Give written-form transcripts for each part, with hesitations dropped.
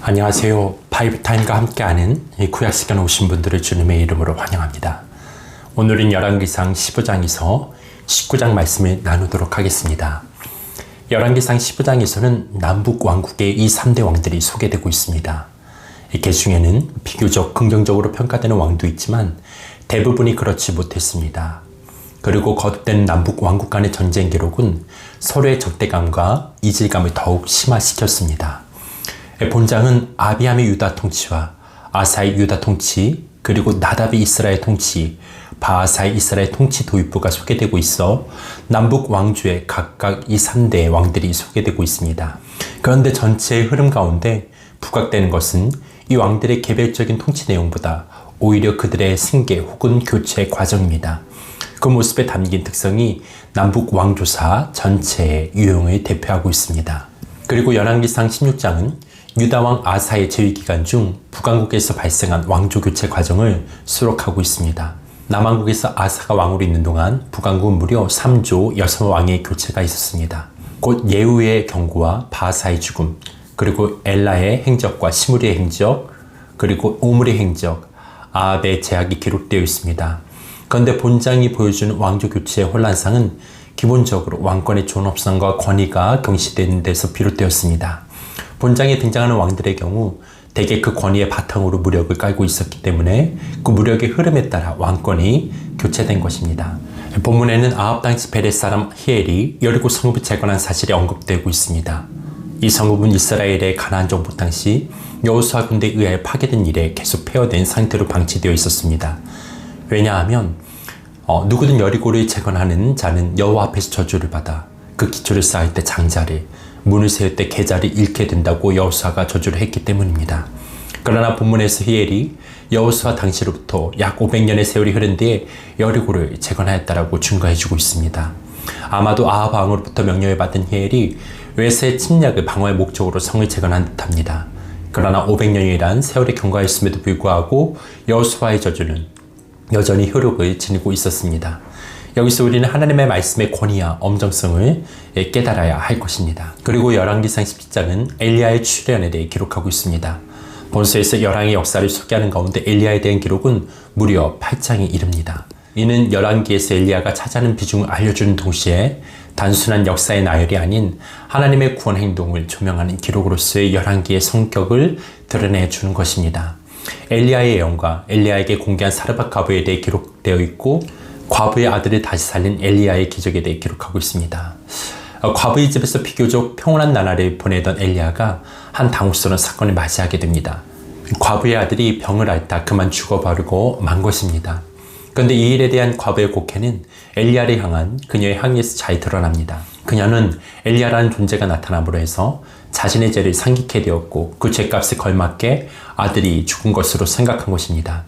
안녕하세요. 바이브타임과 함께하는 이 구약시간에 오신 분들을 주님의 이름으로 환영합니다. 오늘은 열왕기상 15장에서 19장 말씀을 나누도록 하겠습니다. 열왕기상 15장에서는 남북 왕국의 이 3대 왕들이 소개되고 있습니다. 그 중에는 비교적 긍정적으로 평가되는 왕도 있지만 대부분이 그렇지 못했습니다. 그리고 거듭된 남북 왕국 간의 전쟁 기록은 서로의 적대감과 이질감을 더욱 심화시켰습니다. 본장은 아비함의 유다 통치와 아사의 유다 통치, 그리고 나답의 이스라엘 통치, 바아사의 이스라엘 통치 도입부가 소개되고 있어 남북 왕조의 각각 이 3대 왕들이 소개되고 있습니다. 그런데 전체의 흐름 가운데 부각되는 것은 이 왕들의 개별적인 통치 내용보다 오히려 그들의 승계 혹은 교체 과정입니다. 그 모습에 담긴 특성이 남북 왕조사 전체의 유형을 대표하고 있습니다. 그리고 열왕기상 16장은 유다왕 아사의 재위기간 중 북왕국에서 발생한 왕조 교체 과정을 수록하고 있습니다. 남왕국에서 아사가 왕으로 있는 동안 북왕국은 무려 3조 6왕의 교체가 있었습니다. 곧 예후의 경고와 바하사의 죽음, 그리고 엘라의 행적과 시므리의 행적, 그리고 오므리의 행적, 아합의 제약이 기록되어 있습니다. 그런데 본장이 보여주는 왕조 교체의 혼란상은 기본적으로 왕권의 존엄성과 권위가 경시되는 데서 비롯되었습니다. 본장에 등장하는 왕들의 경우 대개 그 권위의 바탕으로 무력을 깔고 있었기 때문에 그 무력의 흐름에 따라 왕권이 교체된 것입니다. 본문에는 아합 당시 베렛 사람 히엘이 여리고 성읍을 재건한 사실이 언급되고 있습니다. 이 성읍은 이스라엘의 가나안 정복 당시 여호수아 군대에 의하여 파괴된 이래 계속 폐허된 상태로 방치되어 있었습니다. 왜냐하면 누구든 여리고를 재건하는 자는 여호와 앞에서 저주를 받아 그 기초를 쌓을 때 장자를, 문을 세울 때 계자를 잃게 된다고 여호수아가 저주를 했기 때문입니다. 그러나 본문에서 히엘이 여호수아 당시로부터 약 500년의 세월이 흐른 뒤에 여리고를 재건하였다라고 증거해주고 있습니다. 아마도 아합 왕으로부터 명령을 받은 히엘이 외세의 침략을 방어할 목적으로 성을 재건한 듯합니다. 그러나 500년이란 세월이 경과했음에도 불구하고 여호수아의 저주는 여전히 효력을 지니고 있었습니다. 여기서 우리는 하나님의 말씀의 권위와 엄정성을 깨달아야 할 것입니다. 그리고 열왕기상 17장은 엘리야의 출현에 대해 기록하고 있습니다. 본서에서 열왕의 역사를 소개하는 가운데 엘리야에 대한 기록은 무려 8장에 이릅니다. 이는 열왕기에서 엘리야가 차지하는 비중을 알려주는 동시에 단순한 역사의 나열이 아닌 하나님의 구원 행동을 조명하는 기록으로서의 열왕기의 성격을 드러내주는 것입니다. 엘리야의 예언과 엘리야에게 공개한 사르밧 과부에 대해 기록되어 있고 과부의 아들을 다시 살린 엘리야의 기적에 대해 기록하고 있습니다. 과부의 집에서 비교적 평온한 나날을 보내던 엘리야가 한 당혹스러운 사건을 맞이하게 됩니다. 과부의 아들이 병을 앓다 그만 죽어버리고 만 것입니다. 그런데 이 일에 대한 과부의 곡해는 엘리야를 향한 그녀의 항의에서 잘 드러납니다. 그녀는 엘리야라는 존재가 나타남으로 해서 자신의 죄를 상기케 되었고 그 죄값에 걸맞게 아들이 죽은 것으로 생각한 것입니다.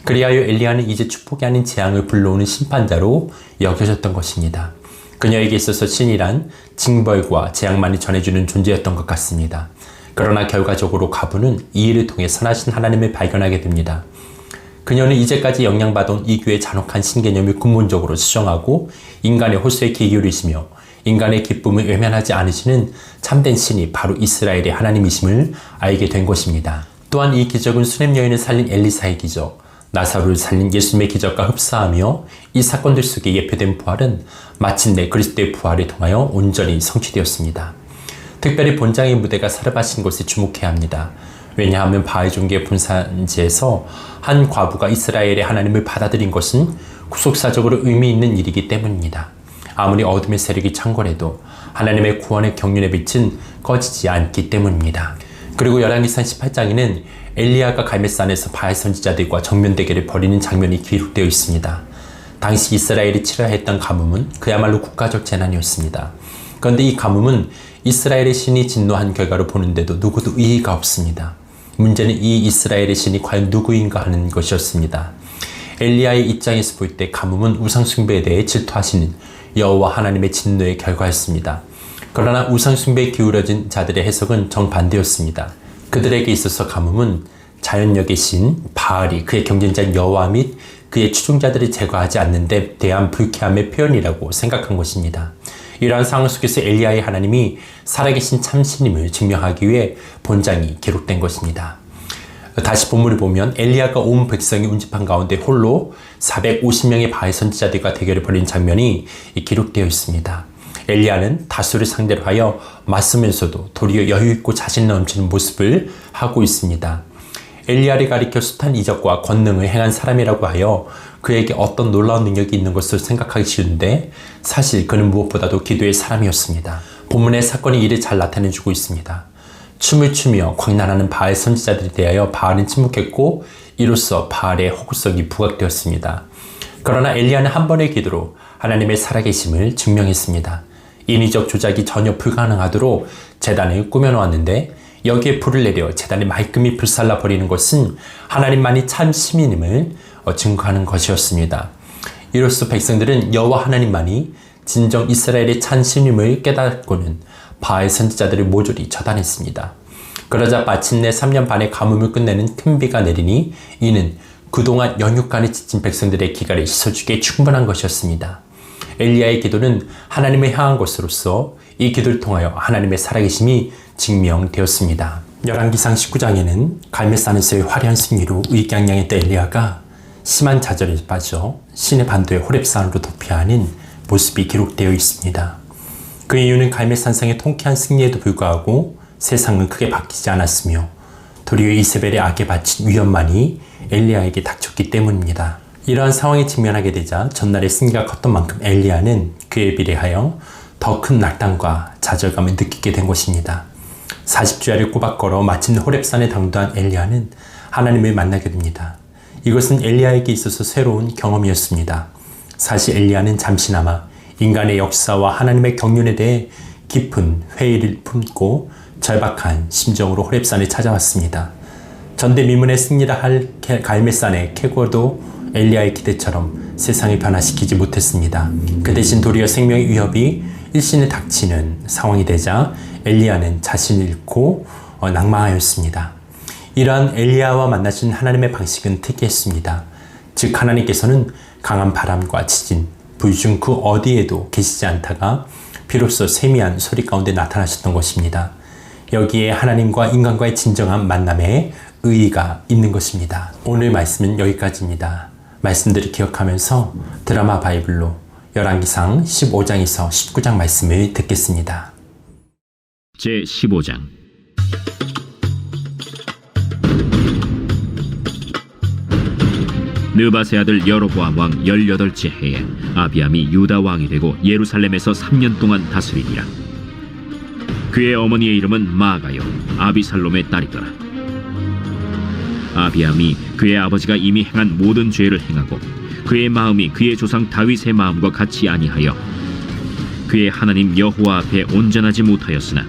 그리하여 엘리야는 이제 축복이 아닌 재앙을 불러오는 심판자로 여겨졌던 것입니다. 그녀에게 있어서 신이란 징벌과 재앙만이 전해주는 존재였던 것 같습니다. 그러나 결과적으로 과부는 이 일을 통해 선하신 하나님을 발견하게 됩니다. 그녀는 이제까지 영향받은 이교의 잔혹한 신개념을 근본적으로 수정하고 인간의 호소에 귀 기울이시며 인간의 기쁨을 외면하지 않으시는 참된 신이 바로 이스라엘의 하나님이심을 알게 된 것입니다. 또한 이 기적은 수렘 여인을 살린 엘리사의 기적, 나사로를 살린 예수님의 기적과 흡사하며 이 사건들 속에 예표된 부활은 마침내 그리스도의 부활을 통하여 온전히 성취되었습니다. 특별히 본장의 무대가 사르밧인 곳에 주목해야 합니다. 왜냐하면 바알 종교의 분산지에서 한 과부가 이스라엘의 하나님을 받아들인 것은 구속사적으로 의미 있는 일이기 때문입니다. 아무리 어둠의 세력이 창궐해도 하나님의 구원의 경륜의 빛은 꺼지지 않기 때문입니다. 그리고 열왕기상 18장에는 엘리야가 갈멜산에서 바알 선지자들과 정면 대결을 벌이는 장면이 기록되어 있습니다. 당시 이스라엘이 치러야 했던 가뭄은 그야말로 국가적 재난이었습니다. 그런데 이 가뭄은 이스라엘의 신이 진노한 결과로 보는데도 누구도 이의가 없습니다. 문제는 이 이스라엘의 신이 과연 누구인가 하는 것이었습니다. 엘리야의 입장에서 볼 때 가뭄은 우상숭배에 대해 질투하시는 여호와 하나님의 진노의 결과였습니다. 그러나 우상숭배에 기울어진 자들의 해석은 정반대였습니다. 그들에게 있어서 가뭄은 자연력의 신 바알이 그의 경쟁자인 여호와 및 그의 추종자들을 제거하지 않는 데 대한 불쾌함의 표현이라고 생각한 것입니다. 이러한 상황 속에서 엘리야의 하나님이 살아계신 참신임을 증명하기 위해 본장이 기록된 것입니다. 다시 본문을 보면 엘리야가 온 백성이 운집한 가운데 홀로 450명의 바알 선지자들과 대결을 벌인 장면이 기록되어 있습니다. 엘리야는 다수를 상대로 하여 맞서면서도 도리어 여유있고 자신 넘치는 모습을 하고 있습니다. 엘리야를 가리켜 숱한 이적과 권능을 행한 사람이라고 하여 그에게 어떤 놀라운 능력이 있는 것을 생각하기 쉬운데 사실 그는 무엇보다도 기도의 사람이었습니다. 본문의 사건이 이를 잘 나타내주고 있습니다. 춤을 추며 광란하는 바알 선지자들에 대하여 바알은 침묵했고 이로써 바알의 허구성이 부각되었습니다. 그러나 엘리야는 한 번의 기도로 하나님의 살아계심을 증명했습니다. 인위적 조작이 전혀 불가능하도록 제단을 꾸며놓았는데 여기에 불을 내려 제단이 말끔히 불살라 버리는 것은 하나님만이 참 시민임을 증거하는 것이었습니다. 이로써 백성들은 여호와 하나님만이 진정 이스라엘의 참 시민임을 깨닫고는 바알 선지자들을 모조리 처단했습니다. 그러자 마침내 3년 반의 가뭄을 끝내는 큰 비가 내리니 이는 그동안 연육간에 지친 백성들의 기갈을 씻어주기에 충분한 것이었습니다. 엘리야의 기도는 하나님을 향한 것으로서 이 기도를 통하여 하나님의 살아계심이 증명되었습니다. 열왕기상 19장에는 갈멜산에서의 화려한 승리로 의기양양했던 엘리야가 심한 좌절에 빠져 시내 반도의 호렙산으로 도피하는 모습이 기록되어 있습니다. 그 이유는 갈멜산성의 통쾌한 승리에도 불구하고 세상은 크게 바뀌지 않았으며 도리어 이세벨의 악에 바친 위험만이 엘리야에게 닥쳤기 때문입니다. 이러한 상황에 직면하게 되자 전날의 승리가 컸던 만큼 엘리야는 그에 비례하여 더 큰 낙담과 좌절감을 느끼게 된 것입니다. 40주야를 꼬박 걸어 마침내 호렙산에 당도한 엘리야는 하나님을 만나게 됩니다. 이것은 엘리야에게 있어서 새로운 경험이었습니다. 사실 엘리야는 잠시나마 인간의 역사와 하나님의 경륜에 대해 깊은 회의를 품고 절박한 심정으로 호렙산에 찾아왔습니다. 전대미문의 승리를 할 갈멜산의 캐고도 엘리야의 기대처럼 세상을 변화시키지 못했습니다. 그 대신 도리어 생명의 위협이 일신에 닥치는 상황이 되자 엘리야는 자신을 잃고 낭망하였습니다. 이러한 엘리야와 만나신 하나님의 방식은 특이했습니다. 즉 하나님께서는 강한 바람과 지진, 불 중 그 어디에도 계시지 않다가 비로소 세미한 소리 가운데 나타나셨던 것입니다. 여기에 하나님과 인간과의 진정한 만남에 의의가 있는 것입니다. 오늘 말씀은 여기까지입니다. 말씀들을 기억하면서 드라마 바이블로 열왕기상 15장에서 19장 말씀을 듣겠습니다. 제15장. 느바세 아들 여로보암 왕 18째 해에 아비암이 유다 왕이 되고 예루살렘에서 3년 동안 다스리니라. 그의 어머니의 이름은 마아가요 아비살롬의 딸이더라. 아비암이 그의 아버지가 이미 행한 모든 죄를 행하고 그의 마음이 그의 조상 다윗의 마음과 같이 아니하여 그의 하나님 여호와 앞에 온전하지 못하였으나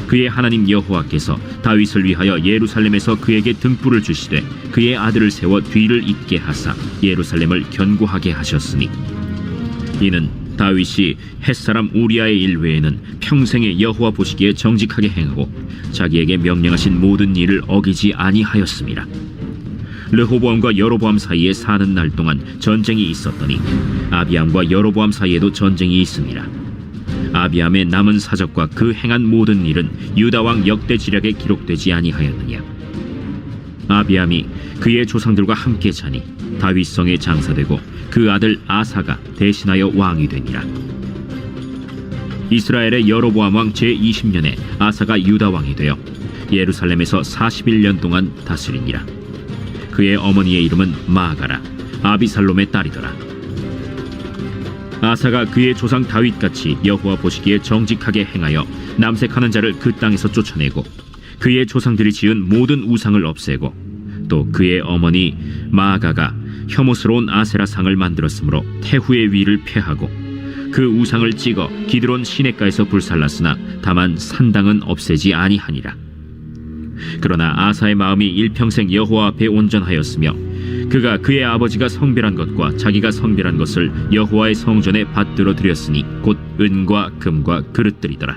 그의 하나님 여호와께서 다윗을 위하여 예루살렘에서 그에게 등불을 주시되 그의 아들을 세워 뒤를 잇게 하사 예루살렘을 견고하게 하셨으니 이는 다윗이 햇사람 우리아의 일 외에는 평생에 여호와 보시기에 정직하게 행하고 자기에게 명령하신 모든 일을 어기지 아니하였음이라. 르호보암과 여로보암 사이에 사는 날 동안 전쟁이 있었더니 아비암과 여로보암 사이에도 전쟁이 있음이라. 아비암의 남은 사적과 그 행한 모든 일은 유다 왕 역대 지략에 기록되지 아니하였느냐. 아비암이 그의 조상들과 함께 자니 다윗성에 장사되고 그 아들 아사가 대신하여 왕이 되니라. 이스라엘의 여로보암 왕 제20년에 아사가 유다 왕이 되어 예루살렘에서 41년 동안 다스리니라. 그의 어머니의 이름은 마아가라 아비살롬의 딸이더라. 아사가 그의 조상 다윗같이 여호와 보시기에 정직하게 행하여 남색하는 자를 그 땅에서 쫓아내고 그의 조상들이 지은 모든 우상을 없애고 또 그의 어머니 마아가가 혐오스러운 아세라 상을 만들었으므로 태후의 위를 폐하고 그 우상을 찍어 기드론 시냇가에서 불살랐으나 다만 산당은 없애지 아니하니라. 그러나 아사의 마음이 일평생 여호와 앞에 온전하였으며 그가 그의 아버지가 성별한 것과 자기가 성별한 것을 여호와의 성전에 받들어 드렸으니 곧 은과 금과 그릇들이더라.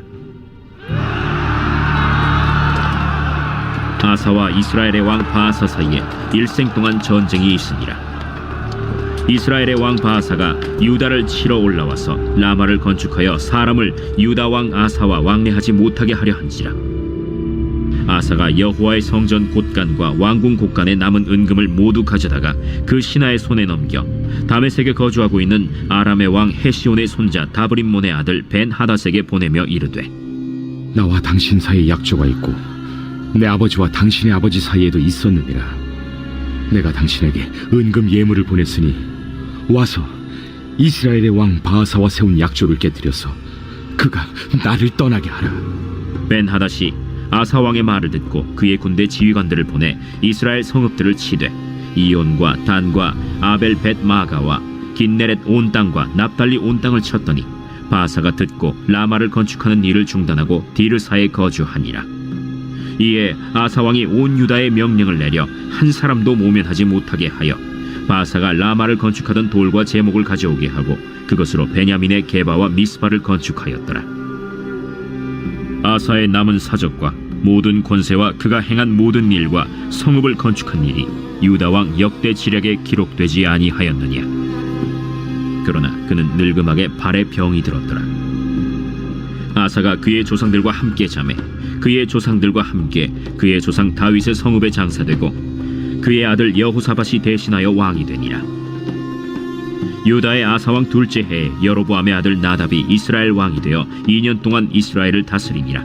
아사와 이스라엘의 왕 바아사 사이에 일생 동안 전쟁이 있으니라. 이스라엘의 왕 바하사가 유다를 치러 올라와서 라마를 건축하여 사람을 유다 왕 아사와 왕래하지 못하게 하려 한지라. 아사가 여호와의 성전 곳간과 왕궁 곳간에 남은 은금을 모두 가져다가 그 신하의 손에 넘겨 다메섹에 거주하고 있는 아람의 왕 헤시온의 손자 다브림몬의 아들 벤 하닷에게 보내며 이르되, 나와 당신 사이에 약조가 있고 내 아버지와 당신의 아버지 사이에도 있었느니라. 내가 당신에게 은금 예물을 보냈으니 와서 이스라엘의 왕 바하사와 세운 약조를 깨뜨려서 그가 나를 떠나게 하라. 벤 하닷이 아사 왕의 말을 듣고 그의 군대 지휘관들을 보내 이스라엘 성읍들을 치되 이온과 단과 아벨 벳 마가와 긴네렛 온 땅과 납달리 온 땅을 쳤더니 바하사가 듣고 라마를 건축하는 일을 중단하고 디르사에 거주하니라. 이에 아사 왕이 온 유다에 명령을 내려 한 사람도 모면하지 못하게 하여 바하사가 라마를 건축하던 돌과 제목을 가져오게 하고 그것으로 베냐민의 게바와 미스바를 건축하였더라. 아사의 남은 사적과 모든 권세와 그가 행한 모든 일과 성읍을 건축한 일이 유다 왕 역대 지략에 기록되지 아니하였느냐. 그러나 그는 늙음하게 발에 병이 들었더라. 아사가 그의 조상들과 함께 자매 그의 조상들과 함께 그의 조상 다윗의 성읍에 장사되고 그의 아들 여호사밧이 대신하여 왕이 되니라. 유다의 아사왕 둘째 해에 여로보암의 아들 나답이 이스라엘 왕이 되어 2년 동안 이스라엘을 다스리니라.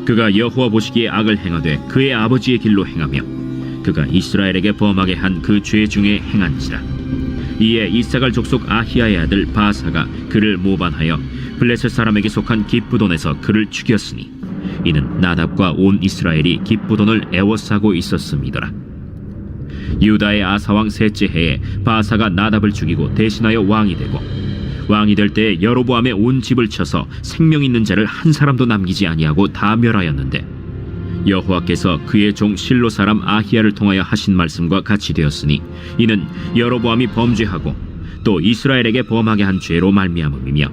그가 여호와 보시기에 악을 행하되 그의 아버지의 길로 행하며 그가 이스라엘에게 범하게 한 그 죄 중에 행한지라. 이에 이사갈 족속 아히야의 아들 바하사가 그를 모반하여 블레셋 사람에게 속한 기브돈에서 그를 죽였으니 이는 나답과 온 이스라엘이 기브돈을 애워싸고 있었음이더라. 유다의 아사왕 셋째 해에 바하사가 나답을 죽이고 대신하여 왕이 되고 왕이 될 때에 여로보암의 온 집을 쳐서 생명 있는 자를 한 사람도 남기지 아니하고 다 멸하였는데 여호와께서 그의 종 실로 사람 아히야를 통하여 하신 말씀과 같이 되었으니 이는 여로보암이 범죄하고 또 이스라엘에게 범하게 한 죄로 말미암음이며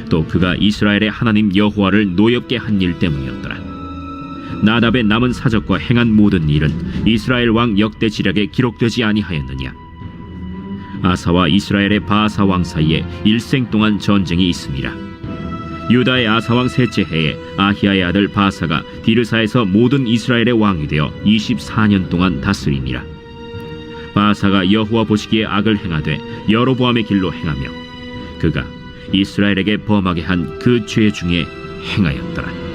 또 그가 이스라엘의 하나님 여호와를 노엽게 한 일 때문이었더라. 나답의 남은 사적과 행한 모든 일은 이스라엘 왕 역대 지략에 기록되지 아니하였느냐. 아사와 이스라엘의 바하사 왕 사이에 일생 동안 전쟁이 있음이라. 유다의 아사 왕 셋째 해에 아히야의 아들 바하사가 디르사에서 모든 이스라엘의 왕이 되어 24년 동안 다스리니라. 바하사가 여호와 보시기에 악을 행하되 여로보암의 길로 행하며 그가 이스라엘에게 범하게 한 그 죄 중에 행하였더라.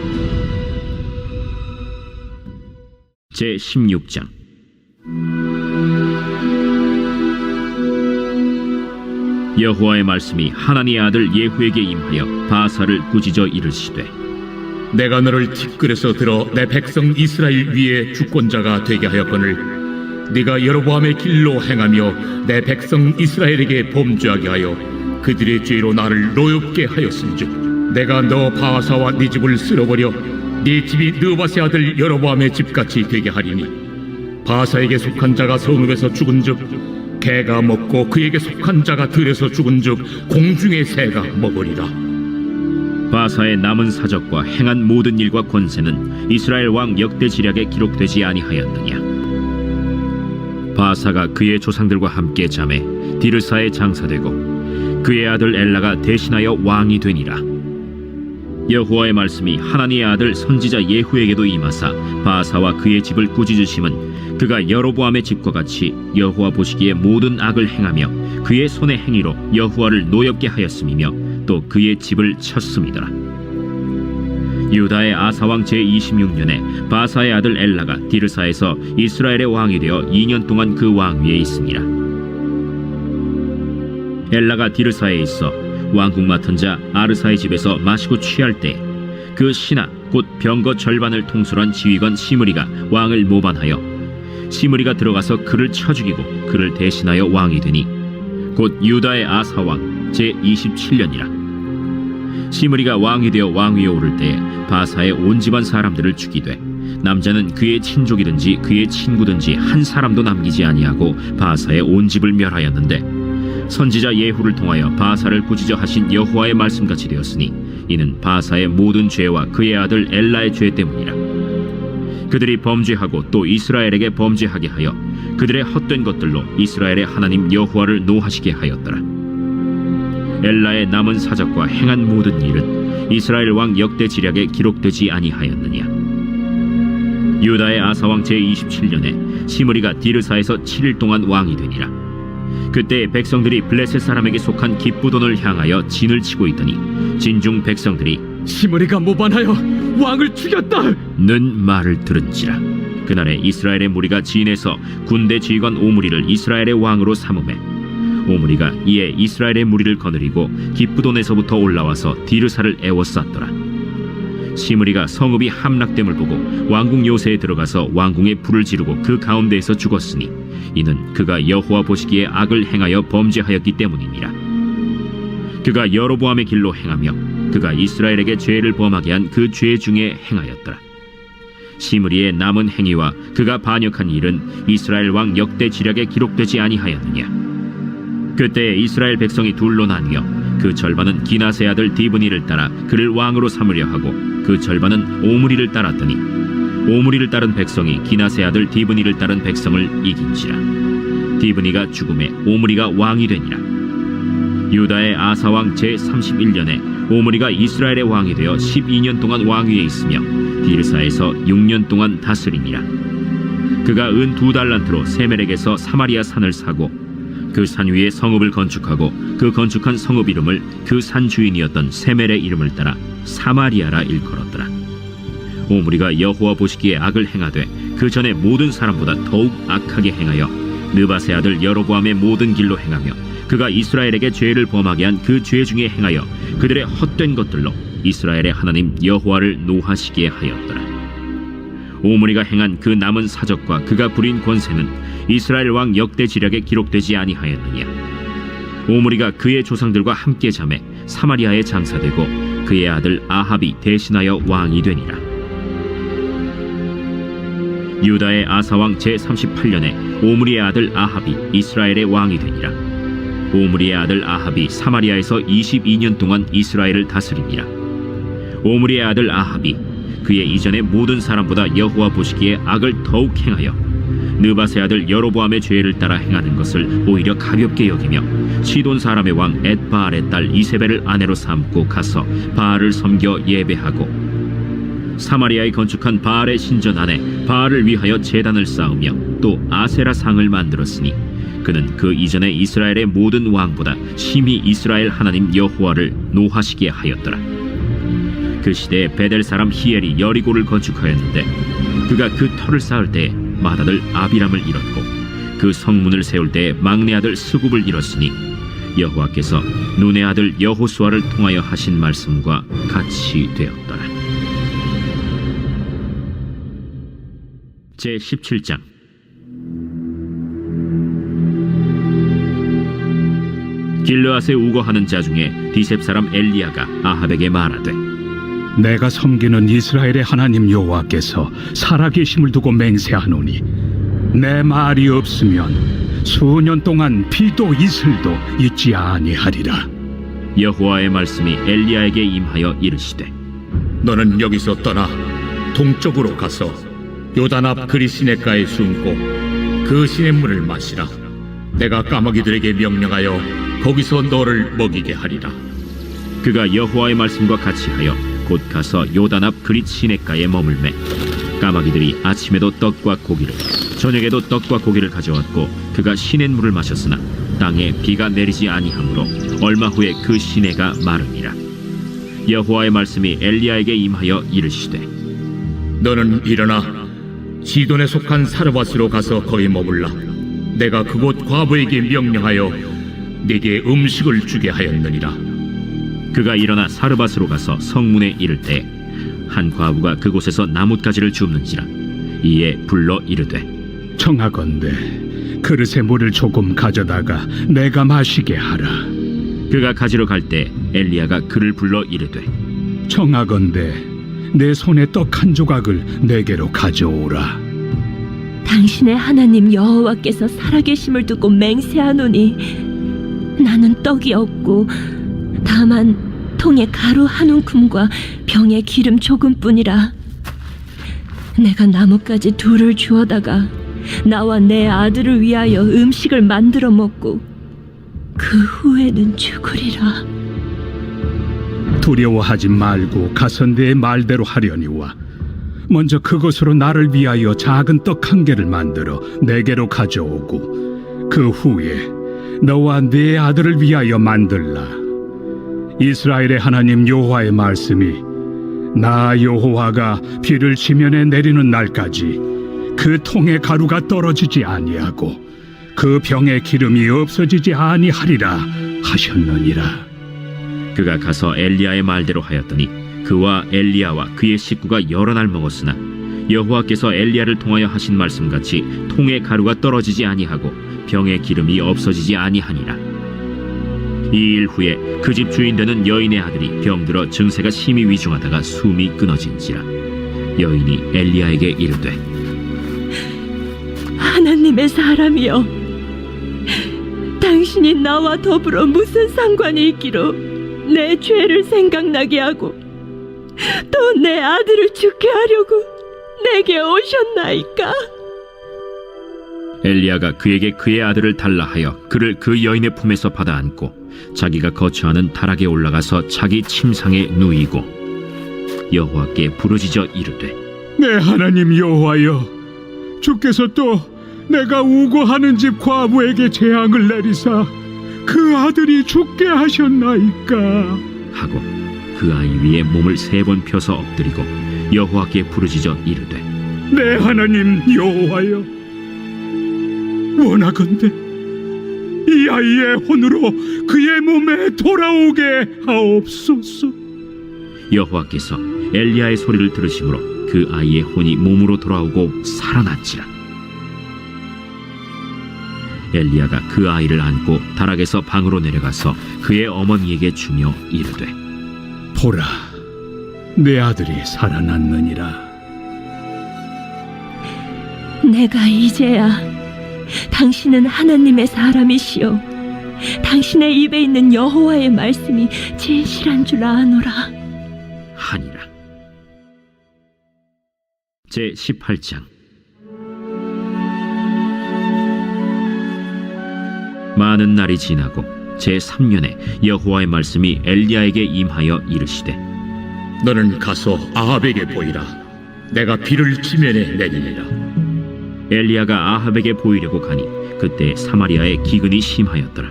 제 16장. 여호와의 말씀이 하나니의 아들 예후에게 임하여 바하사를 꾸짖어 이르시되, 내가 너를 티끌에서 들어 내 백성 이스라엘 위에 주권자가 되게 하였거늘 네가 여로보암의 길로 행하며 내 백성 이스라엘에게 범죄하게 하여 그들의 죄로 나를 노엽게 하였은즉 내가 너 바하사와 네 집을 쓸어버려 네 집이 느바세 아들 여로보암의 집같이 되게 하리니 바하사에게 속한 자가 성읍에서 죽은즉 개가 먹고 그에게 속한 자가 들에서 죽은즉 공중의 새가 먹으리라. 바하사의 남은 사적과 행한 모든 일과 권세는 이스라엘 왕 역대 지략에 기록되지 아니하였느냐. 바하사가 그의 조상들과 함께 잠에 디르사에 장사되고 그의 아들 엘라가 대신하여 왕이 되니라. 여호와의 말씀이 하나니의 아들 선지자 예후에게도 임하사 바하사와 그의 집을 꾸짖으심은 그가 여로보암의 집과 같이 여호와 보시기에 모든 악을 행하며 그의 손의 행위로 여호와를 노엽게 하였음이며 또 그의 집을 쳤음이더라. 유다의 아사왕 제26년에 바하사의 아들 엘라가 디르사에서 이스라엘의 왕이 되어 2년 동안 그 왕위에 있으니라. 엘라가 디르사에 있어 왕궁 맡은 자 아르사의 집에서 마시고 취할 때 그 신하 곧 병거 절반을 통솔한 지휘관 시므리가 왕을 모반하여 시므리가 들어가서 그를 쳐 죽이고 그를 대신하여 왕이 되니 곧 유다의 아사왕 제27년이라. 시므리가 왕이 되어 왕위에 오를 때에 바하사의 온 집안 사람들을 죽이되 남자는 그의 친족이든지 그의 친구든지 한 사람도 남기지 아니하고 바하사의 온 집을 멸하였는데 선지자 예후를 통하여 바하사를 꾸짖어 하신 여호와의 말씀같이 되었으니 이는 바하사의 모든 죄와 그의 아들 엘라의 죄 때문이라. 그들이 범죄하고 또 이스라엘에게 범죄하게 하여 그들의 헛된 것들로 이스라엘의 하나님 여호와를 노하시게 하였더라. 엘라의 남은 사적과 행한 모든 일은 이스라엘 왕 역대 지략에 기록되지 아니하였느냐. 유다의 아사왕 제27년에 시므리가 디르사에서 7일 동안 왕이 되니라. 그때 백성들이 블레셋 사람에게 속한 기쁘돈을 향하여 진을 치고 있더니 진중 백성들이 시므리가 모반하여 왕을 죽였다. 는 말을 들은지라. 그날에 이스라엘의 무리가 진에서 군대 지휘관 오므리를 이스라엘의 왕으로 삼음해 오므리가 이에 이스라엘의 무리를 거느리고 기쁘돈에서부터 올라와서 디르사를 에워쌌더라. 시므리가 성읍이 함락됨을 보고 왕궁 요새에 들어가서 왕궁에 불을 지르고 그 가운데에서 죽었으니 이는 그가 여호와 보시기에 악을 행하여 범죄하였기 때문이니라. 그가 여로보암의 길로 행하며 그가 이스라엘에게 죄를 범하게 한 그 죄 중에 행하였더라. 시므리의 남은 행위와 그가 반역한 일은 이스라엘 왕 역대 지략에 기록되지 아니하였느냐. 그때 이스라엘 백성이 둘로 나뉘어 그 절반은 기나세 아들 디브니를 따라 그를 왕으로 삼으려 하고 그 절반은 오므리를 따랐더니 오므리를 따른 백성이 기나세 아들 디브니를 따른 백성을 이긴지라. 디브니가 죽음에 오므리가 왕이 되니라. 유다의 아사왕 제31년에 오므리가 이스라엘의 왕이 되어 12년 동안 왕위에 있으며 디르사에서 6년 동안 다스리니라. 그가 은 2달란트로 세멜에게서 사마리아 산을 사고 그 산 위에 성읍을 건축하고 그 건축한 성읍 이름을 그 산 주인이었던 세멜의 이름을 따라 사마리아라 일컬었더라. 오므리가 여호와 보시기에 악을 행하되 그 전에 모든 사람보다 더욱 악하게 행하여 느바세 아들 여로보암의 모든 길로 행하며 그가 이스라엘에게 죄를 범하게 한 그 죄 중에 행하여 그들의 헛된 것들로 이스라엘의 하나님 여호와를 노하시게 하였더라. 오므리가 행한 그 남은 사적과 그가 부린 권세는 이스라엘 왕 역대 지략에 기록되지 아니하였느냐. 오므리가 그의 조상들과 함께 잠에 사마리아에 장사되고 그의 아들 아합이 대신하여 왕이 되니라. 유다의 아사왕 제38년에 오므리의 아들 아합이 이스라엘의 왕이 되니라. 오므리의 아들 아합이 사마리아에서 22년 동안 이스라엘을 다스리니라. 오므리의 아들 아합이 그의 이전의 모든 사람보다 여호와 보시기에 악을 더욱 행하여 느바세 아들 여로보암의 죄를 따라 행하는 것을 오히려 가볍게 여기며 시돈 사람의 왕 엣바알의 딸 이세벨을 아내로 삼고 가서 바알을 섬겨 예배하고 사마리아에 건축한 바알의 신전 안에 바알을 위하여 제단을 쌓으며 또 아세라 상을 만들었으니 그는 그 이전에 이스라엘의 모든 왕보다 심히 이스라엘 하나님 여호와를 노하시게 하였더라. 그 시대에 베델 사람 히엘이 여리고를 건축하였는데 그가 그 터를 쌓을 때에 맏아들 아비람을 잃었고 그 성문을 세울 때에 막내 아들 스굽을 잃었으니 여호와께서 눈의 아들 여호수아를 통하여 하신 말씀과 같이 되었더라. 제17장. 길르앗에 우거하는 자 중에 디셉 사람 엘리야가 아합에게 말하되 내가 섬기는 이스라엘의 하나님 여호와께서 살아계심을 두고 맹세하노니 내 말이 없으면 수년 동안 비도 이슬도 있지 아니하리라. 여호와의 말씀이 엘리야에게 임하여 이르시되 너는 여기서 떠나 동쪽으로 가서 요단 앞 그리 시냇가에 숨고 그 시냇물을 마시라. 내가 까마귀들에게 명령하여 거기서 너를 먹이게 하리라. 그가 여호와의 말씀과 같이 하여 곧 가서 요단 앞 그릿 시냇가에 머물매 까마귀들이 아침에도 떡과 고기를 저녁에도 떡과 고기를 가져왔고 그가 시냇물을 마셨으나 땅에 비가 내리지 아니하므로 얼마 후에 그 시내가 마르니라. 여호와의 말씀이 엘리야에게 임하여 이르시되 너는 일어나 시돈에 속한 사르밧으로 가서 거기 머물라. 내가 그곳 과부에게 명령하여 네게 음식을 주게 하였느니라. 그가 일어나 사르밧으로 가서 성문에 이를 때 한 과부가 그곳에서 나뭇가지를 줍는지라. 이에 불러 이르되 청하건대 그릇에 물을 조금 가져다가 내가 마시게 하라. 그가 가지러 갈 때 엘리야가 그를 불러 이르되 청하건대 내 손에 떡 한 조각을 내게로 가져오라. 당신의 하나님 여호와께서 살아계심을 두고 맹세하노니 나는 떡이 없고 다만 통에 가루 한 움큼과 병에 기름 조금뿐이라. 내가 나뭇가지 둘을 주워다가 나와 내 아들을 위하여 음식을 만들어 먹고 그 후에는 죽으리라. 두려워하지 말고 가서 내 말대로 하려니와 먼저 그것으로 나를 위하여 작은 떡 한 개를 만들어 내게로 가져오고 그 후에 너와 네 아들을 위하여 만들라. 이스라엘의 하나님 여호와의 말씀이 나 여호와가 비를 지면에 내리는 날까지 그 통에 가루가 떨어지지 아니하고 그 병에 기름이 없어지지 아니하리라 하셨느니라. 그가 가서 엘리야의 말대로 하였더니 그와 엘리야와 그의 식구가 여러 날 먹었으나 여호와께서 엘리야를 통하여 하신 말씀같이 통에 가루가 떨어지지 아니하고 병에 기름이 없어지지 아니하니라. 이 일 후에 그 집 주인 되는 여인의 아들이 병들어 증세가 심히 위중하다가 숨이 끊어진지라. 여인이 엘리야에게 이르되 하나님의 사람이여, 당신이 나와 더불어 무슨 상관이 있기로 내 죄를 생각나게 하고 또 내 아들을 죽게 하려고 내게 오셨나이까? 엘리야가 그에게 그의 아들을 달라 하여 그를 그 여인의 품에서 받아 안고 자기가 거처하는 타락에 올라가서 자기 침상에 누이고 여호와께 부르짖어 이르되 내 하나님 여호와여, 주께서 또 내가 우고하는 집 과부에게 재앙을 내리사 그 아들이 죽게 하셨나이까? 하고 그 아이 위에 몸을 3번 펴서 엎드리고 여호와께 부르짖어 이르되 내 하나님 여호와여, 원하건대 이 아이의 혼으로 그의 몸에 돌아오게 하옵소서. 여호와께서 엘리야의 소리를 들으심으로 그 아이의 혼이 몸으로 돌아오고 살아났지라. 엘리야가 그 아이를 안고 다락에서 방으로 내려가서 그의 어머니에게 주며 이르되 보라, 내 아들이 살아났느니라. 내가 이제야 당신은 하나님의 사람이시오, 당신의 입에 있는 여호와의 말씀이 진실한 줄 아노라 하니라. 제 18장. 많은 날이 지나고 제 3년에 여호와의 말씀이 엘리야에게 임하여 이르시되 너는 가서 아합에게 보이라. 내가 비를 지면에 내리리라. 엘리야가 아합에게 보이려고 가니 그때 사마리아에 기근이 심하였더라.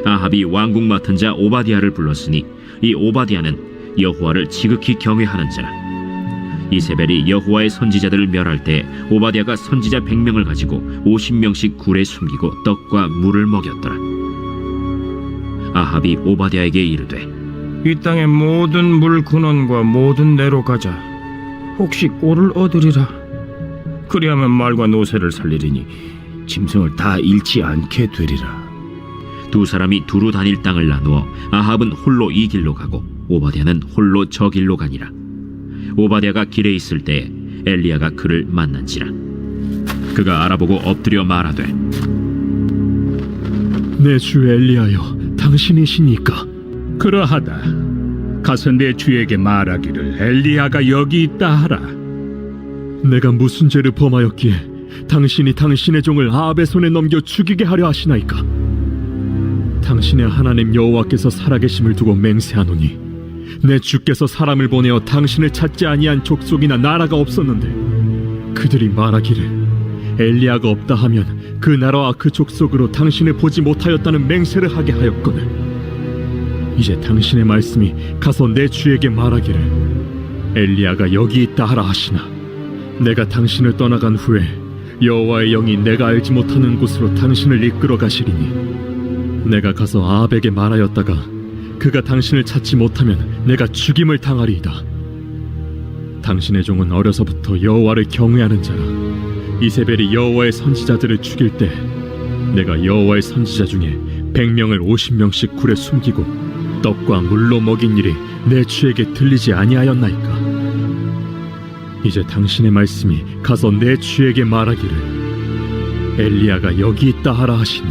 아합이 왕궁 맡은 자 오바디아를 불렀으니 이 오바디아는 여호와를 지극히 경외하는 자라. 이세벨이 여호와의 선지자들을 멸할 때 오바디아가 선지자 100명을 가지고 50명씩 굴에 숨기고 떡과 물을 먹였더라. 아합이 오바디아에게 이르되 이 땅의 모든 물 근원과 모든 내로 가자. 혹시 꼴을 얻으리라. 그리하면 말과 노새를 살리리니 짐승을 다 잃지 않게 되리라. 두 사람이 두루 다닐 땅을 나누어 아합은 홀로 이 길로 가고 오바댜는 홀로 저 길로 가니라. 오바댜가 길에 있을 때 엘리야가 그를 만난지라. 그가 알아보고 엎드려 말하되 내 주 엘리야여, 당신이시니까? 그러하다. 가서 내 주에게 말하기를 엘리야가 여기 있다 하라. 내가 무슨 죄를 범하였기에 당신이 당신의 종을 아합의 손에 넘겨 죽이게 하려 하시나이까? 당신의 하나님 여호와께서 살아계심을 두고 맹세하노니 내 주께서 사람을 보내어 당신을 찾지 아니한 족속이나 나라가 없었는데 그들이 말하기를 엘리야가 없다 하면 그 나라와 그 족속으로 당신을 보지 못하였다는 맹세를 하게 하였거늘 이제 당신의 말씀이 가서 내 주에게 말하기를 엘리야가 여기 있다 하라 하시나 내가 당신을 떠나간 후에 여호와의 영이 내가 알지 못하는 곳으로 당신을 이끌어 가시리니 내가 가서 아합에게 말하였다가 그가 당신을 찾지 못하면 내가 죽임을 당하리이다. 당신의 종은 어려서부터 여호와를 경외하는 자라. 이세벨이 여호와의 선지자들을 죽일 때 내가 여호와의 선지자 중에 100명을 50명씩 굴에 숨기고 떡과 물로 먹인 일이 내 주에게 들리지 아니하였나이까? 이제 당신의 말씀이 가서 내 주에게 말하기를 엘리야가 여기 있다 하라 하시니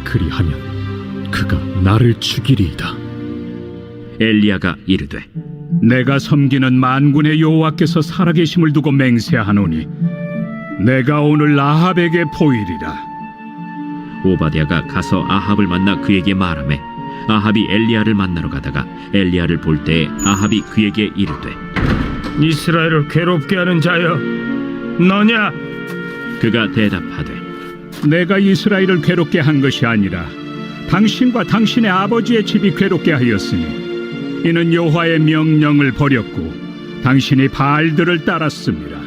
그리하면 그가 나를 죽이리이다. 엘리야가 이르되 내가 섬기는 만군의 여호와께서 살아계심을 두고 맹세하노니 내가 오늘 아합에게 보이리라. 오바댜가 가서 아합을 만나 그에게 말하매 아합이 엘리야를 만나러 가다가 엘리야를 볼 때에 아합이 그에게 이르되 이스라엘을 괴롭게 하는 자여, 너냐? 그가 대답하되 내가 이스라엘을 괴롭게 한 것이 아니라 당신과 당신의 아버지의 집이 괴롭게 하였으니 이는 여호와의 명령을 버렸고 당신이 바알들을 따랐습니다.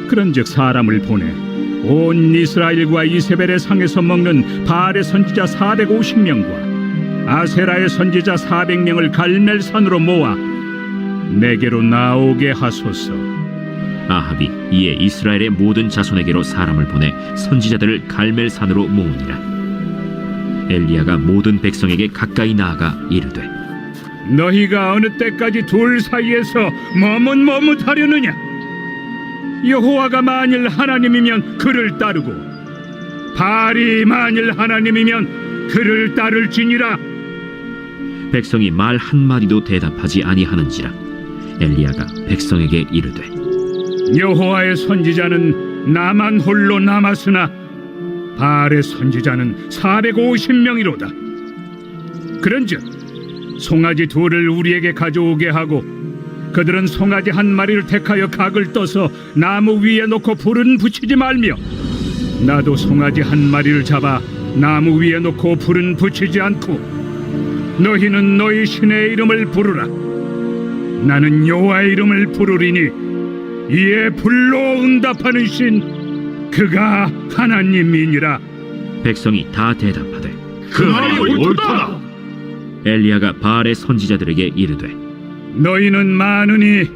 그런즉 사람을 보내 온 이스라엘과 이세벨의 상에서 먹는 바알의 선지자 450명과 아세라의 선지자 400명을 갈멜산으로 모아 내게로 나오게 하소서. 아합이 이에 이스라엘의 모든 자손에게로 사람을 보내 선지자들을 갈멜산으로 모으니라. 엘리야가 모든 백성에게 가까이 나아가 이르되 너희가 어느 때까지 둘 사이에서 머뭇머뭇하려느냐? 여호와가 만일 하나님이면 그를 따르고 바알이 만일 하나님이면 그를 따를지니라. 백성이 말 한마디도 대답하지 아니하는지라. 엘리야가 백성에게 이르되 여호와의 선지자는 나만 홀로 남았으나 바알의 선지자는 450명이로다. 그런즉 송아지 둘을 우리에게 가져오게 하고 그들은 송아지 한 마리를 택하여 각을 떠서 나무 위에 놓고 불은 붙이지 말며 나도 송아지 한 마리를 잡아 나무 위에 놓고 불은 붙이지 않고 너희는 너희 신의 이름을 부르라. 나는 여호와의 이름을 부르리니 이에 불로 응답하는 신 그가 하나님이니라. 백성이 다 대답하되 그 말이 옳도다. 엘리야가 바알의 선지자들에게 이르되 너희는 많으니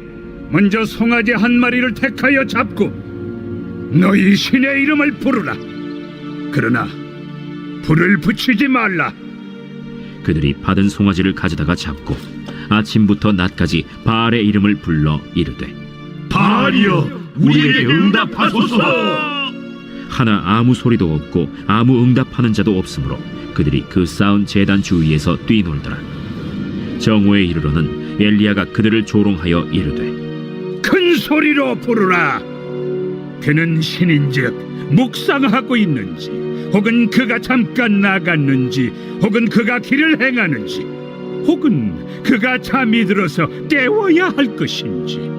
먼저 송아지 한 마리를 택하여 잡고 너희 신의 이름을 부르라. 그러나 불을 붙이지 말라. 그들이 받은 송아지를 가져다가 잡고 아침부터 낮까지 바알의 이름을 불러 이르되 바알이여 우리에게 응답하소서. 하나 아무 소리도 없고 아무 응답하는 자도 없으므로 그들이 그 쌓은 제단 주위에서 뛰놀더라. 정오에 이르러는 엘리야가 그들을 조롱하여 이르되 큰 소리로 부르라. 그는 신인즉 묵상하고 있는지 혹은 그가 잠깐 나갔는지 혹은 그가 길을 행하는지 혹은 그가 잠이 들어서 깨워야 할 것인지.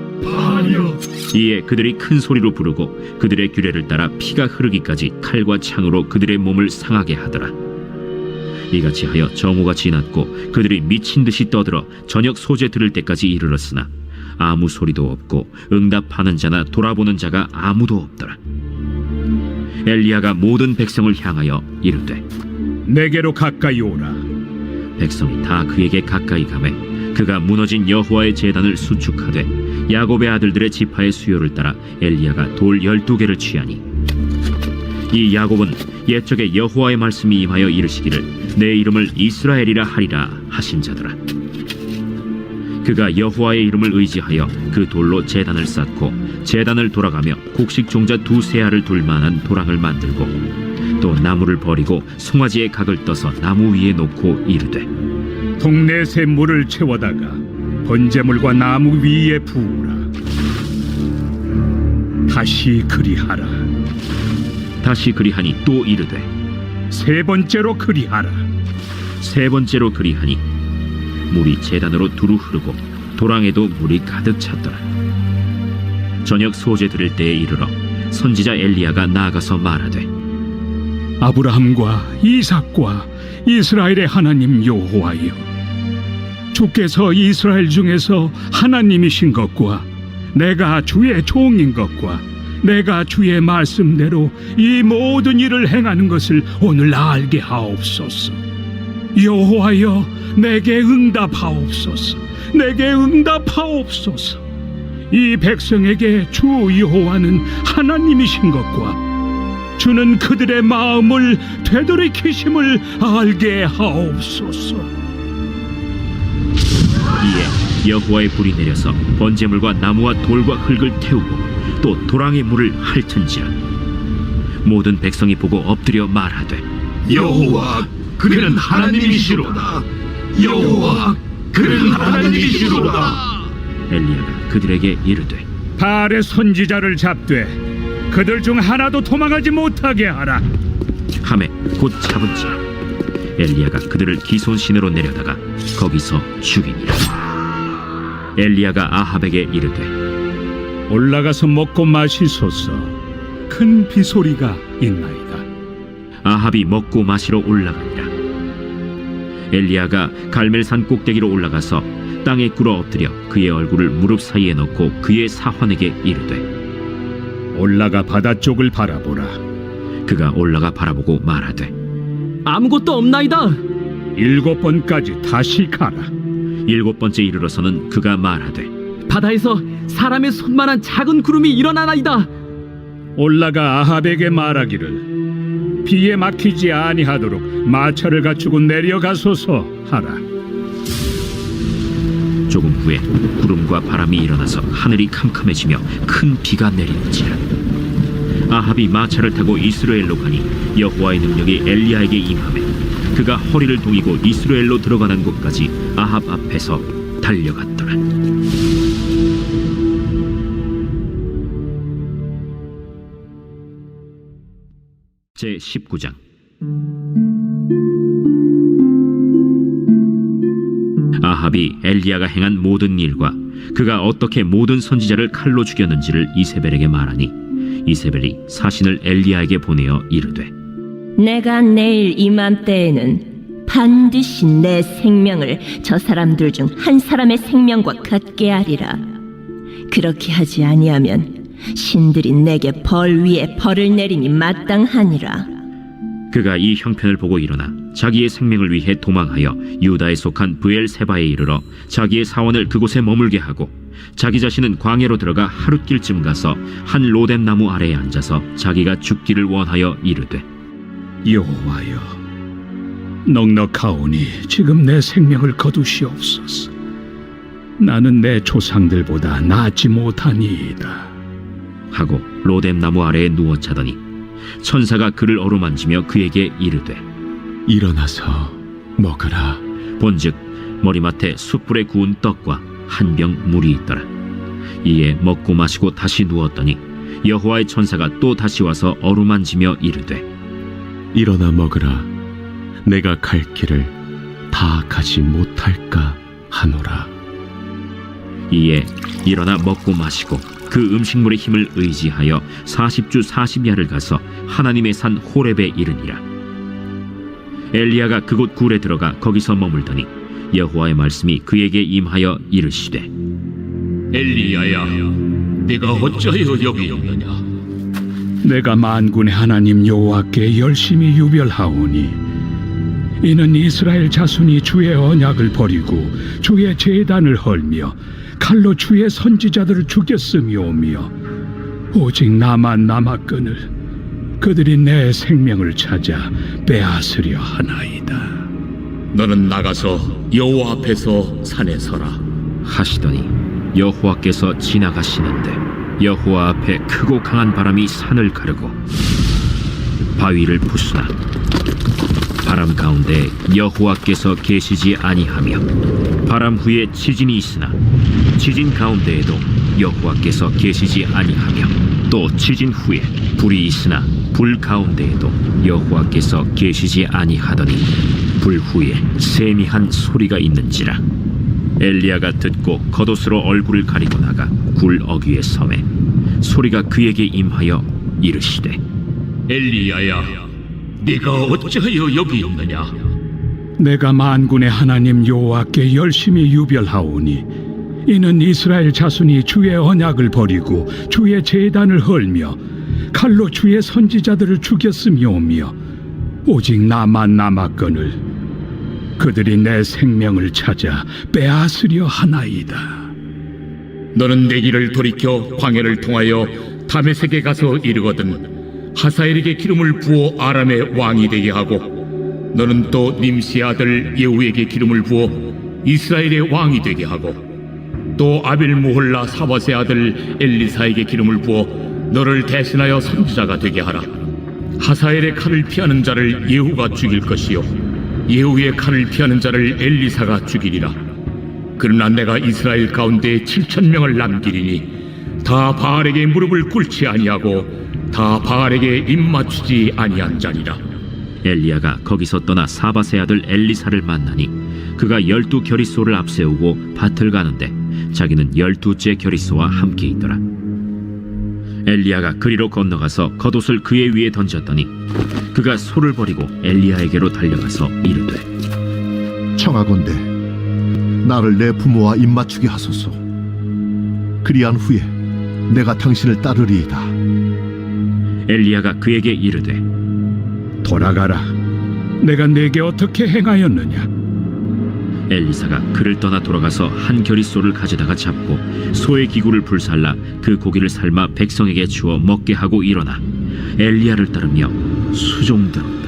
이에 그들이 큰 소리로 부르고 그들의 규례를 따라 피가 흐르기까지 칼과 창으로 그들의 몸을 상하게 하더라. 이같이 하여 정오가 지났고 그들이 미친 듯이 떠들어 저녁 소재 들을 때까지 이르렀으나 아무 소리도 없고 응답하는 자나 돌아보는 자가 아무도 없더라. 엘리야가 모든 백성을 향하여 이르되 내게로 가까이 오라. 백성이 다 그에게 가까이 가매 그가 무너진 여호와의 제단을 수축하되 야곱의 아들들의 지파의 수요를 따라 엘리야가 돌 12개를 취하니 이 야곱은 옛적에 여호와의 말씀이 임하여 이르시기를 내 이름을 이스라엘이라 하리라 하신 자더라. 그가 여호와의 이름을 의지하여 그 돌로 제단을 쌓고 제단을 돌아가며 곡식 종자 2세알을 둘 만한 도랑을 만들고 또 나무를 버리고 송아지의 각을 떠서 나무 위에 놓고 이르되 동네 새 물을 채워다가 번제물과 나무 위에 부으라. 다시 그리하라. 다시 그리하니 또 이르되 세 번째로 그리하라. 세 번째로 그리하니 물이 제단으로 두루 흐르고 도랑에도 물이 가득 찼더라. 저녁 소재 들을 때에 이르러 선지자 엘리야가 나아가서 말하되 아브라함과 이삭과 이스라엘의 하나님 여호와여, 주께서 이스라엘 중에서 하나님이신 것과 내가 주의 종인 것과 내가 주의 말씀대로 이 모든 일을 행하는 것을 오늘 알게 하옵소서. 여호와여, 내게 응답하옵소서. 내게 응답하옵소서. 이 백성에게 주 여호와는 하나님이신 것과 주는 그들의 마음을 되돌이키심을 알게 하옵소서. 이에 여호와의 불이 내려서 번제물과 나무와 돌과 흙을 태우고 또 도랑의 물을 핥은지라. 모든 백성이 보고 엎드려 말하되 여호와 그는 하나님이시로다. 여호와 그는 이시로다. 엘리야가 그들에게 이르되 발의 선지자를 잡되 그들 중 하나도 도망하지 못하게 하라. 하매 곧 잡은지라 엘리야가 그들을 기손신으로 내려다가 거기서 죽이니라. 엘리야가 아합에게 이르되 올라가서 먹고 마시소서. 큰 비소리가 있나이다. 아합이 먹고 마시러 올라가니라. 엘리야가 갈멜산 꼭대기로 올라가서 땅에 꿇어 엎드려 그의 얼굴을 무릎 사이에 넣고 그의 사환에게 이르되 올라가 바다 쪽을 바라보라. 그가 올라가 바라보고 말하되 아무것도 없나이다. 7번까지 다시 가라. 7번째 이르러서는 그가 말하되 바다에서 사람의 손만한 작은 구름이 일어나나이다. 올라가 아합에게 말하기를 비에 막히지 아니하도록 마차를 갖추고 내려가소서 하라. 조금 후에 구름과 바람이 일어나서 하늘이 캄캄해지며 큰 비가 내리는지라. 아합이 마차를 타고 이스라엘로 가니 여호와의 능력이 엘리야에게 임하매 그가 허리를 동이고 이스라엘로 들어가는 곳까지 아합 앞에서 달려갔더라. 제 19장. 아합이 엘리야가 행한 모든 일과 그가 어떻게 모든 선지자를 칼로 죽였는지를 이세벨에게 말하니 이세벨이 사신을 엘리야에게 보내어 이르되 내가 내일 이맘때에는 반드시 내 생명을 저 사람들 중 한 사람의 생명과 같게 하리라. 그렇게 하지 아니하면 신들이 내게 벌 위에 벌을 내리니 마땅하니라. 그가 이 형편을 보고 일어나 자기의 생명을 위해 도망하여 유다에 속한 브엘세바에 이르러 자기의 사원을 그곳에 머물게 하고 자기 자신은 광야로 들어가 하룻길쯤 가서 한 로뎀 나무 아래에 앉아서 자기가 죽기를 원하여 이르되 여호와여, 넉넉하오니 지금 내 생명을 거두시옵소서. 나는 내 조상들보다 낫지 못하니이다. 하고 로뎀 나무 아래에 누워 자더니 천사가 그를 어루만지며 그에게 이르되 일어나서 먹으라. 본즉 머리맡에 숯불에 구운 떡과 한 병 물이 있더라. 이에 먹고 마시고 다시 누웠더니 여호와의 천사가 또 다시 와서 어루만지며 이르되 일어나 먹으라. 내가 갈 길을 다 가지 못할까 하노라. 이에 일어나 먹고 마시고 그 음식물의 힘을 의지하여 40주 40야를 가서 하나님의 산 호렙에 이르니라. 엘리야가 그곳 굴에 들어가 거기서 머물더니 여호와의 말씀이 그에게 임하여 이르시되 엘리야야, 네가 어찌하여 여기 있느냐? 내가 만군의 하나님 여호와께 열심히 유별하오니 이는 이스라엘 자손이 주의 언약을 버리고 주의 제단을 헐며 칼로 주의 선지자들을 죽였음이오며 오직 나만 남았거늘 그들이 내 생명을 찾아 빼앗으려 하나이다. 너는 나가서 여호와 앞에서 산에 서라. 하시더니 여호와께서 지나가시는데 여호와 앞에 크고 강한 바람이 산을 가르고 바위를 부수나 바람 가운데 여호와께서 계시지 아니하며 바람 후에 지진이 있으나 지진 가운데에도 여호와께서 계시지 아니하며 또 지진 후에 불이 있으나 불 가운데에도 여호와께서 계시지 아니하더니 불 후에 세미한 소리가 있는지라. 엘리야가 듣고 겉옷으로 얼굴을 가리고 나가 굴 어귀에 서매 소리가 그에게 임하여 이르시되 엘리야야, 네가 어찌하여 여기 있느냐? 내가 만군의 하나님 여호와께 열심히 유별하오니 이는 이스라엘 자손이 주의 언약을 버리고 주의 제단을 헐며 칼로 주의 선지자들을 죽였음이오며 오직 나만 남았거늘 그들이 내 생명을 찾아 빼앗으려 하나이다. 너는 내 길을 돌이켜 광야를 통하여 다메섹에 가서 이르거든 하사엘에게 기름을 부어 아람의 왕이 되게 하고 너는 또 님시의 아들 예후에게 기름을 부어 이스라엘의 왕이 되게 하고 또 아빌무홀라 사밧의 아들 엘리사에게 기름을 부어 너를 대신하여 선지자가 되게 하라. 하사엘의 칼을 피하는 자를 예후가 죽일 것이요 예후의 칼을 피하는 자를 엘리사가 죽이리라. 그러나 내가 이스라엘 가운데 7,000명을 남기리니 다 바알에게 무릎을 꿇지 아니하고 다 바알에게 입맞추지 아니한 자니라. 엘리야가 거기서 떠나 사밧의 아들 엘리사를 만나니 그가 12겨릿소를 앞세우고 밭을 가는데 자기는 12째 겨릿소와 함께 있더라. 엘리야가 그리로 건너가서 겉옷을 그의 위에 던졌더니 그가 소를 버리고 엘리야에게로 달려가서 이르되 청하건대 나를 내 부모와 입맞추게 하소서. 그리한 후에 내가 당신을 따르리이다. 엘리야가 그에게 이르되 돌아가라. 내가 내게 어떻게 행하였느냐? 엘리사가 그를 떠나 돌아가서 한 겨릿소를 가져다가 잡고 소의 기구를 불살라 그 고기를 삶아 백성에게 주어 먹게 하고 일어나 엘리야를 따르며 수종들었다.